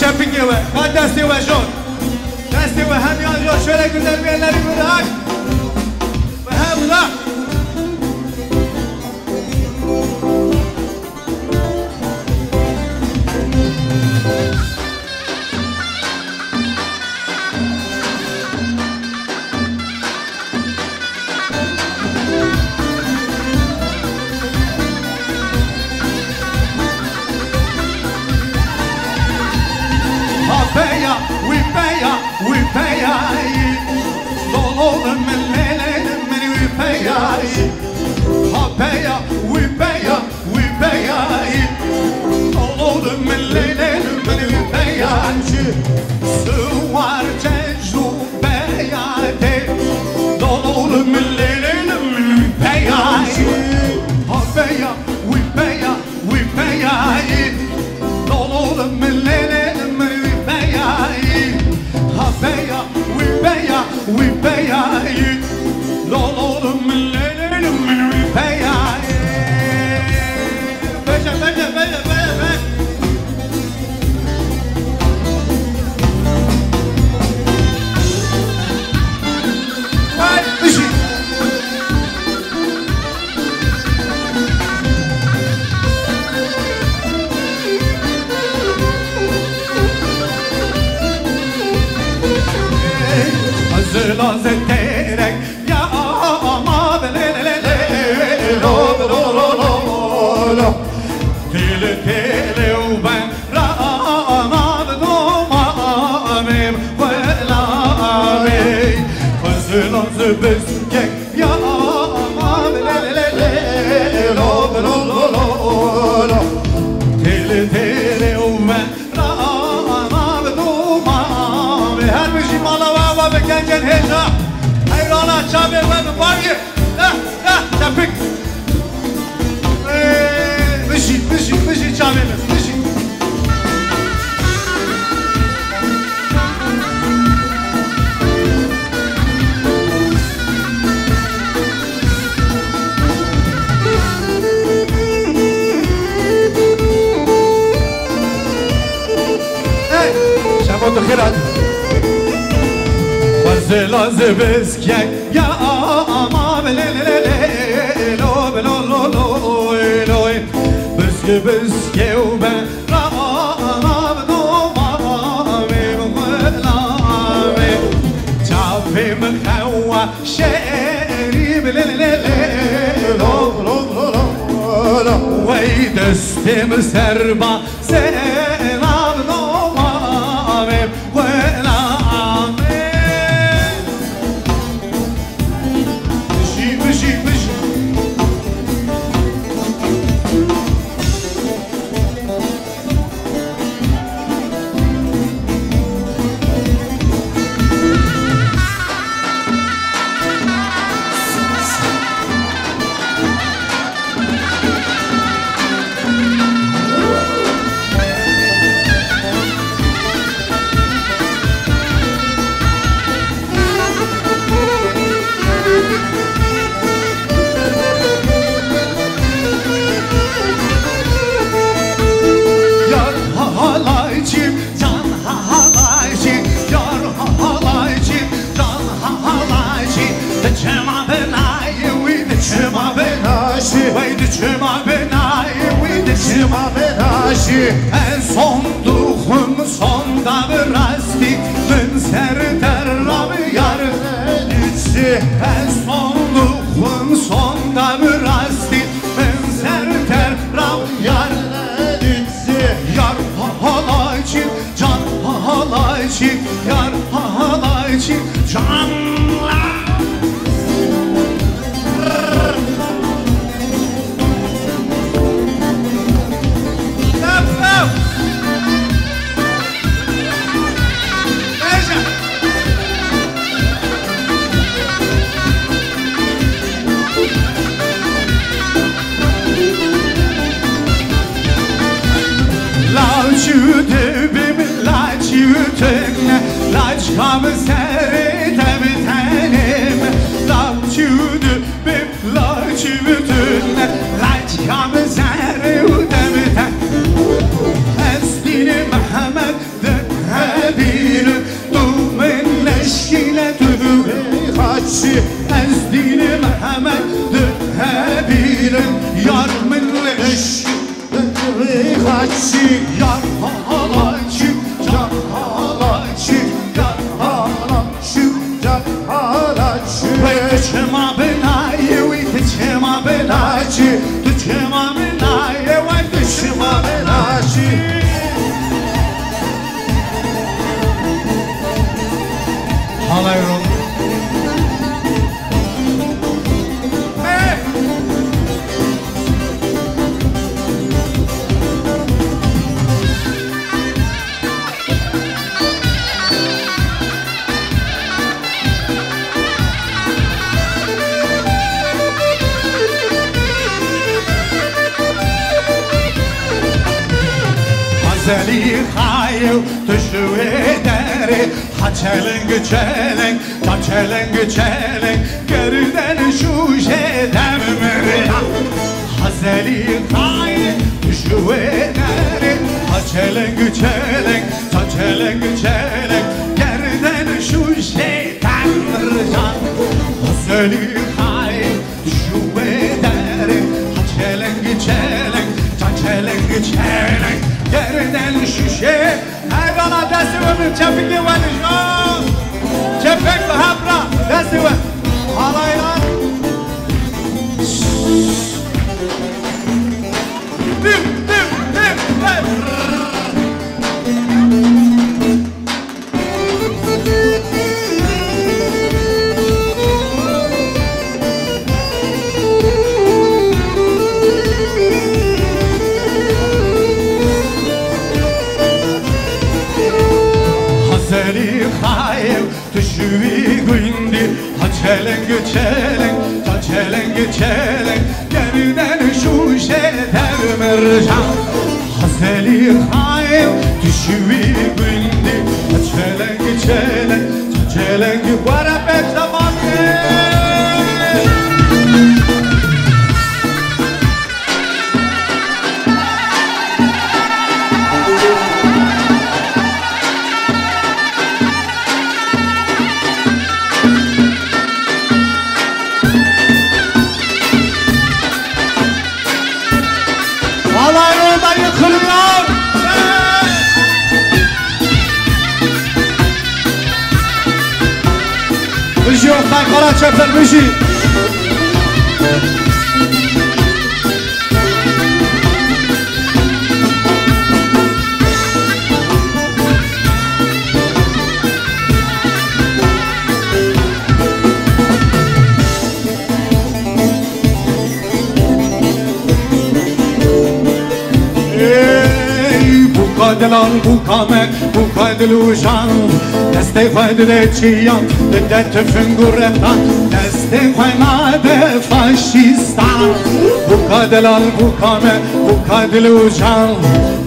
çepinge ve hadi desti ve jor. Desti ve hem yan jor şöyle güzel bir elleri bırak. Ve hem bırak. We pay, Dololum melelelim we pay, we pay, Dololum melelelim we pay. Suvar tecrübeyade, Dololum melelelim we pay. We pay, Dololum melelelim we pay. We pay, Dololum melelelim we pay. Beşe. Vay dışı. Zıla zetterek ya ama belelelele lo tele ben rana domamem velame zıla zebeskek ya ama belelelele lo tele ben rana domamem her bir şey malava Gençler heza hayrana çabe ve mübarek çapık mışı çabemiz mışı hey şabotu khirat Zela zebeskek ya ama belelelele lo beske ben rana domame velame çapim hava şeri belelelele lo vay destim serba selam domame velame En son duhum sonda rasti Ben serderram yar nitsi En son duhum sonda rasti Ben serderram yar nitsi Yar halayçi can halayçi Yar halayçi canla Laç kam seri tebitenim Laç yüdü bim laç yüdüne Laç kam seri tebitenim Esdini Mehmet خاتشي أزدين محمد هبيرن يار من لش خاتشي يار هالاتشي يار هالاتشي يار هالاتشي يار هالاتشي ويتشما بناي ويتشما بناجي تشما بناي ويتشما بناجي الله يرضى زلي خايو تشوي داري حتشلنج تشلنج تشلنج تشلنج كردن شوشة دم مريح حزلي خايو تشوي داري حتشلنج تشلنج تشلنج تشلنج كردن شوشة دم مريح حزلي خايو تشوي داري حتشلنج تشلنج تشلنج تشلنج گردن شیشه حیوانا دستی و من چپک دیوانشان چپک و همراه دستی و حالا ایران دیم زلي خايف تشوي قندي هتشلنج تشلنج تشلنج تشلنج كردن شوشة در مرجع زلي خايف تشوي قندي هتشلنج تشلنج تشلنج ورا بيت زماني بجي وقتاك قرار شابتر بجي دلال بوکامک بوکای دلوشان دسته خواهد دچیان دت فنگورتان دسته خواهد فاشیستان بوکای دلال بوکامک بوکای دلوشان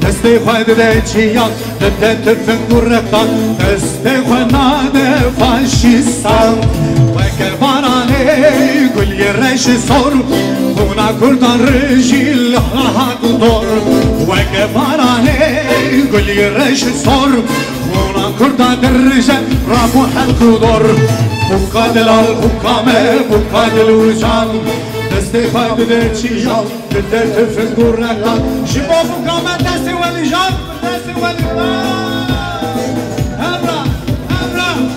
دسته خواهد دچیان دت فنگورتان دسته خواهد فاشیستان وکر بارانه گل یرش سر خونا کردان رجیل هاد دور وکر بارانه قل لي الريش صار وانا كردا درجة رابو حلق دور بوكادل البوكامة بوكادل ورجال دستي خايد ديتشيال بدأت في القرنة شبو بوكامة دستي والجال دستي والجال هبرا هبرا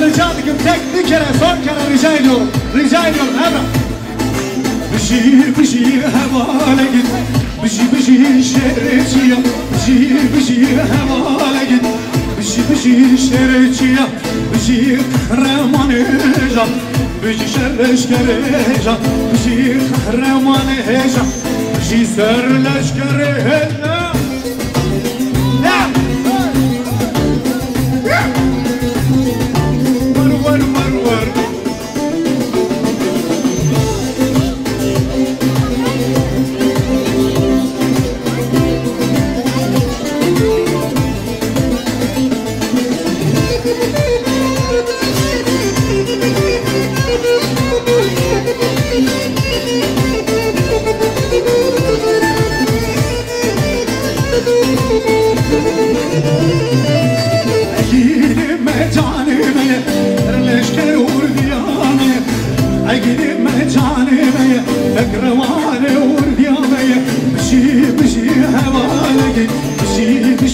رجالكم tek kere son kere rica ediyorum Emrah Bişir hevale git Bişir şereciye Bişir hevale git Bişir şereciye Bişir kahramanıca Bişir şerleşkereca Bişir kahramanıca Bişir serleşkereca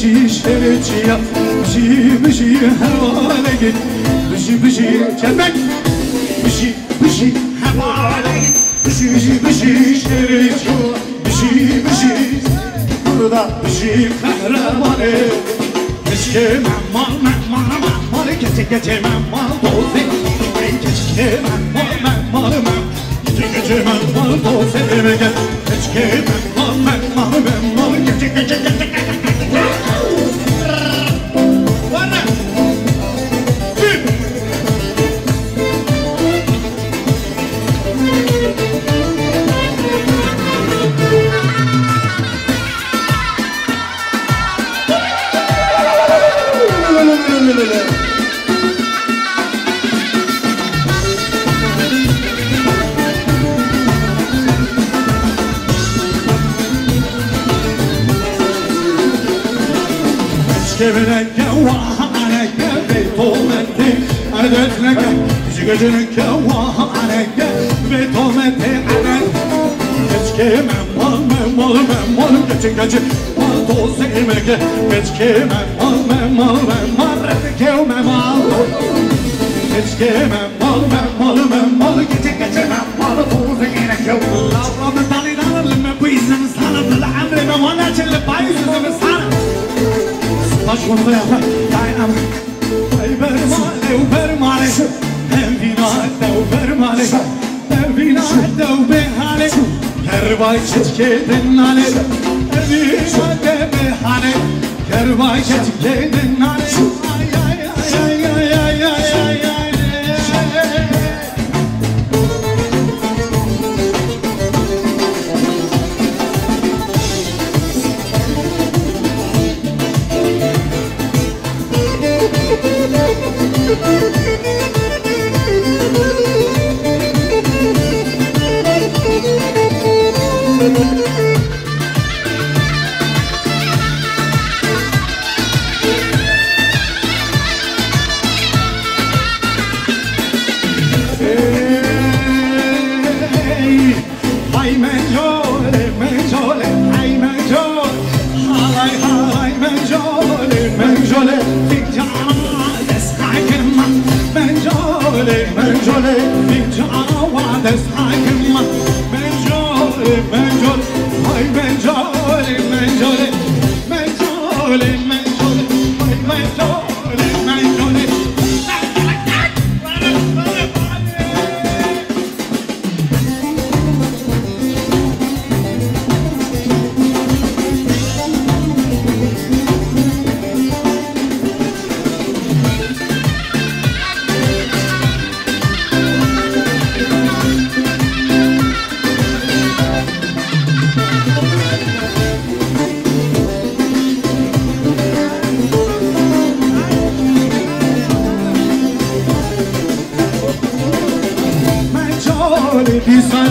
بشي شريتيا بشي هوالك بشي كلمك بشي هوالك بشي شريتيا بشي burada بشي kahramanı keşke memmal gece memmal doze keşke memmal gece memmal doze eve gel keşke memmal gece Kevineke vahaneke betomete adetneke Jigajineke vahaneke betomete adet Geçke memmal geçince Matoz emeke Geçke memmal Retike memmal Geçke memmal geçince Matoz emeke Lavramı tanıdan lime bu izimi sana Bil amri memala çelle bayizimi sana Aşkım dayanma, dayanma Bermale Bermale Bermale Kerbay çetkedin nale Evine behane Kerbay çetkedin nale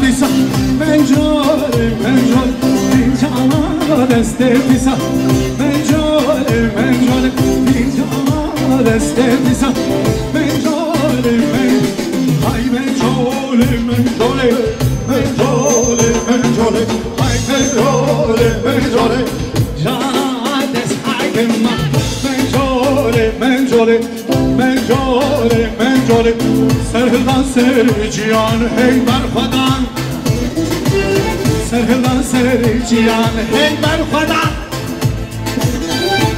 Disa Menjole Pintana deste disa Menjole Pintana deste disa Menjole Ay menjole Ay menjole Jana des haykema Menjole Serhildan serciyan hey berfadan Serhildan serciyan hey berfadan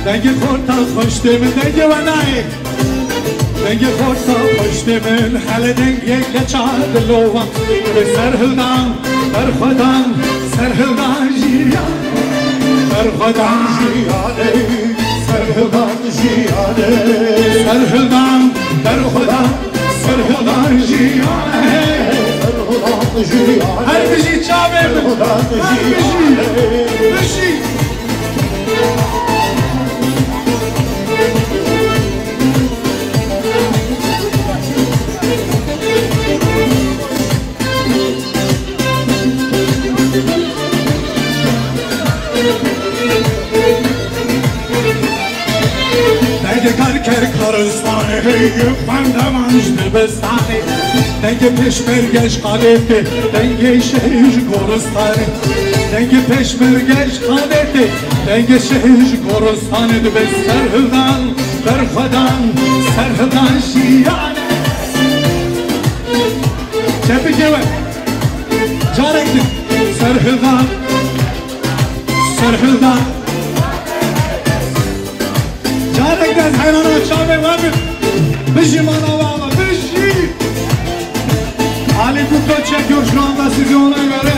Dengi korta hoş demin dengi vanay Dengi korta hoş demin hele dengi geçadı lovan Serhildan berfadan Serhildan jiyan Berfadan jiyan Serhildan jiyan Serhildan berfadan Serhildan jiyane Serhildan jiyane Her bir şey çabim Her bir şey Nerede kar شکر کارستانه بنده منجد بستانه دنگ پشمرگش خالفته دنگ شهر گورستانه دنگ پشمرگش خالفته دنگ شهر گورستانه به سرهدان برخدان سرهدان شیانه چه بگیوه جارکتی سرهدان سرهدان جارك از حيوانات شامي وامن بجي مانا واما بجي علي كنتو çekiyor şu anda sizi ona göre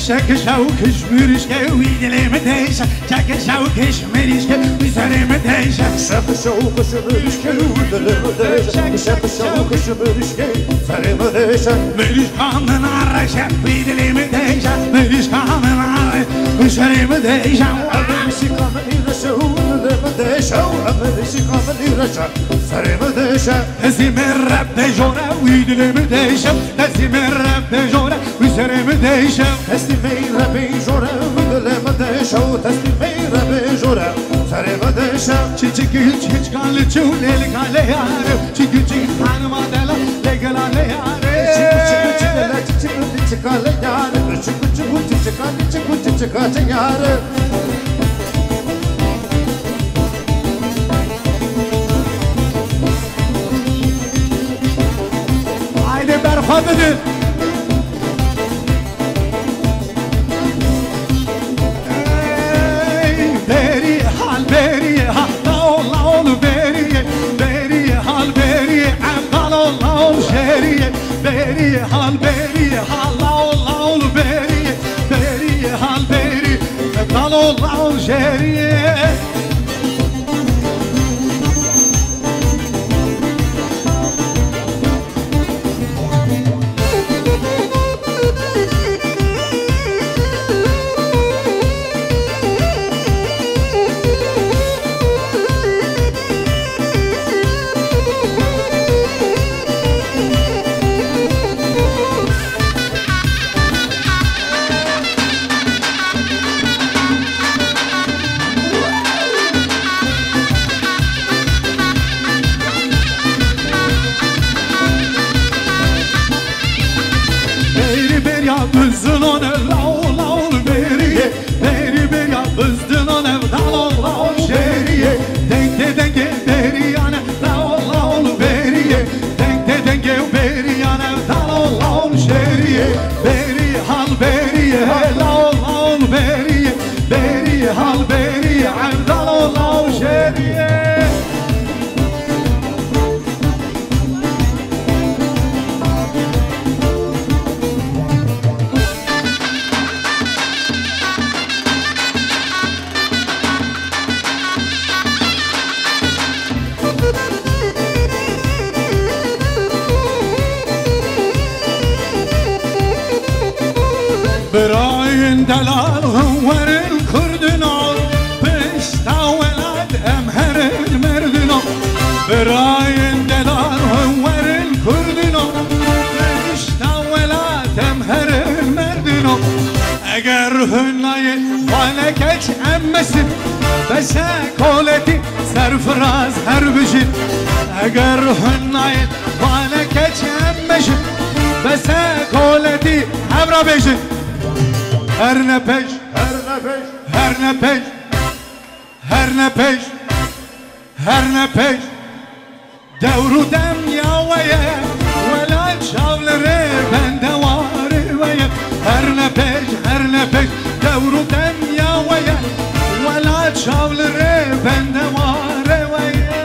شک شوکش میریشکه وی دلم دیشه شک شوکش میریشکه وی سرم دیشه شک شوکش میریشکه وی دلم دیشه شک شوکش میریشکه سرم دیشه میریش کامن آرشه وی دلم دیشه میریش کامن آرشه وی سرم دیشه میریشی کامن ایرشه وی دلم دیشه میریشی کامن ایرشه سرم دیشه تسیم رب جوره وی دلم دیشه تسیم رب جوره وی سرم دیشه تسلیم رب جوره وی دلم دیشه تسلیم رب جوره سرم دیشه چیچگل چیچگل چولیل گاله یاره چیگل چیگل خانم آدلا لگلاله یاره چیگل یاره چیگل یاره haydi berfa dedi beri hal beri hatta ol beri hal beri amdal ol şeriye beri hal beri hal ol beri hal beri amdal ol şeriye Bızdın on ev laul laul beriye beri beri ya bızdın on ev laul laul şeriye denk denge beri yana laul laul beriye denk denge beri yana laul laul şeriye beri hal beriye laul laul beriye beri hal beriye laul laul şeriye براين دلال غور الكردنا بشتا ولد امهر المردنا براين دلال غور الكردنا بشتا ولد امهر المردنا اگر هنای ولکش امسید بس کولتی سرفراز هر بشید اگر هنای ولکش امسید بس کولتی همرا بشید هر نپش هر نپش هر نپش هر نپش دورو دم یا ویا ولا شاول ری بندوار ویا هر نپش دورو دم یا ویا ولا شاول ری بندوار ویا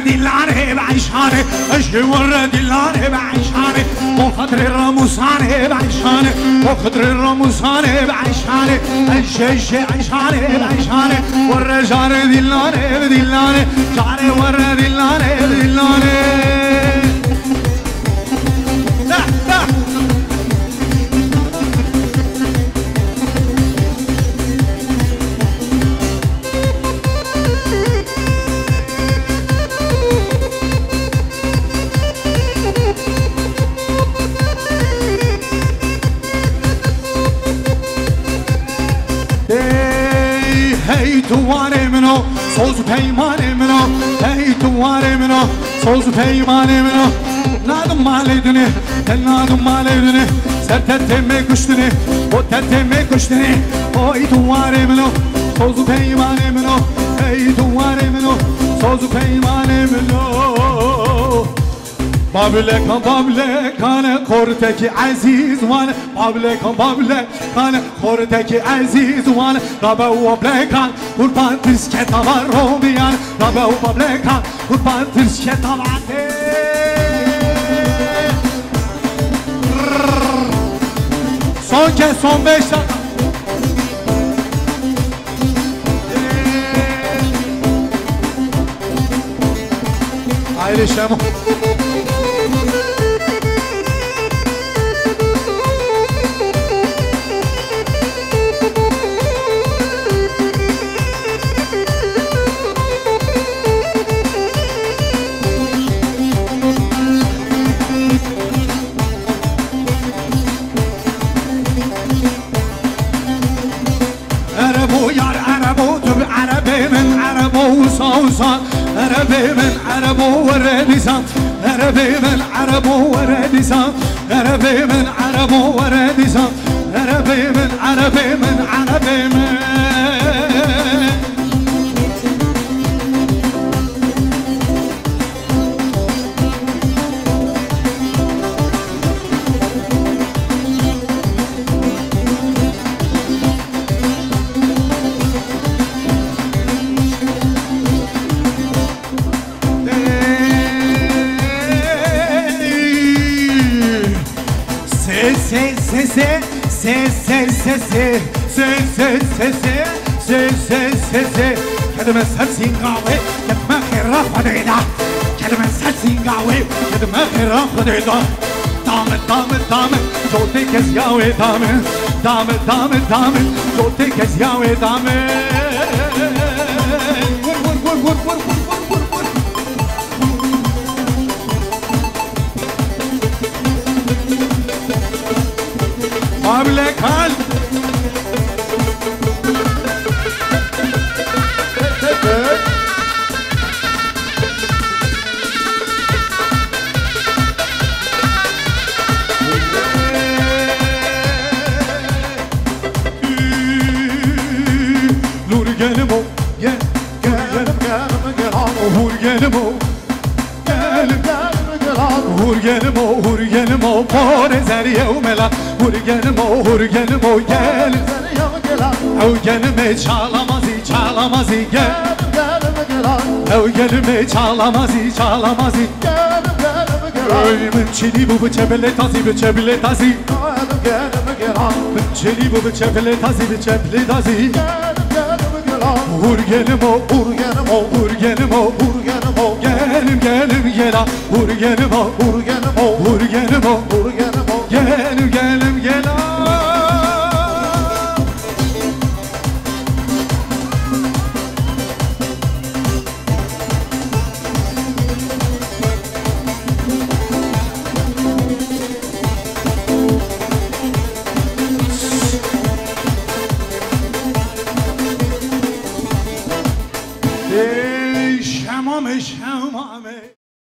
دلانه بعيشانه اشكي ورا دلانه بعيشانه وخضر الرموسانه بعيشانه وخضر الرموسانه بعيشانه اش عيشانه بعيشانه ورا جار دلانه بدلانه جار ورا دلانه بدلانه هی تواره منو سوز پیمانه منو هی تواره منو سوز پیمانه منو نادم مالی دونه نادم مالی دونه سر تتمه کشتنه و تتمه کشتنه هی تواره منو سوز پیمانه منو هی تواره منو سوز پیمانه منو بابلکان خورتکی عزیز وان بابلکان خورتکی عزیز وان رابه و بلکان قربان ترسکه تاوار رو بیان رابه و بابلکان قربان ترسکه تاوار son 5 dakika haydi Şemo عربي من عرب ورديسان عربي من عرب ورديسان عربي من عرب ورديسان عربي من عربي من عربي من كلمة سلسين قاوي كلمة خيرا خديدا كلمة سلسين قاوي كلمة خيرا خديدا دامت جوتي كزياوي دامت جوتي كزياوي قابلك هل هورگنمو پار زریه و ملا هورگنمو گل او گلمه چالامازی گل او گلمه چالامازی من چلی بو بچه بله تازی من چلی بو بچه بله تازی هورگنمو gelim gela hurgenimo gelim gela Şamame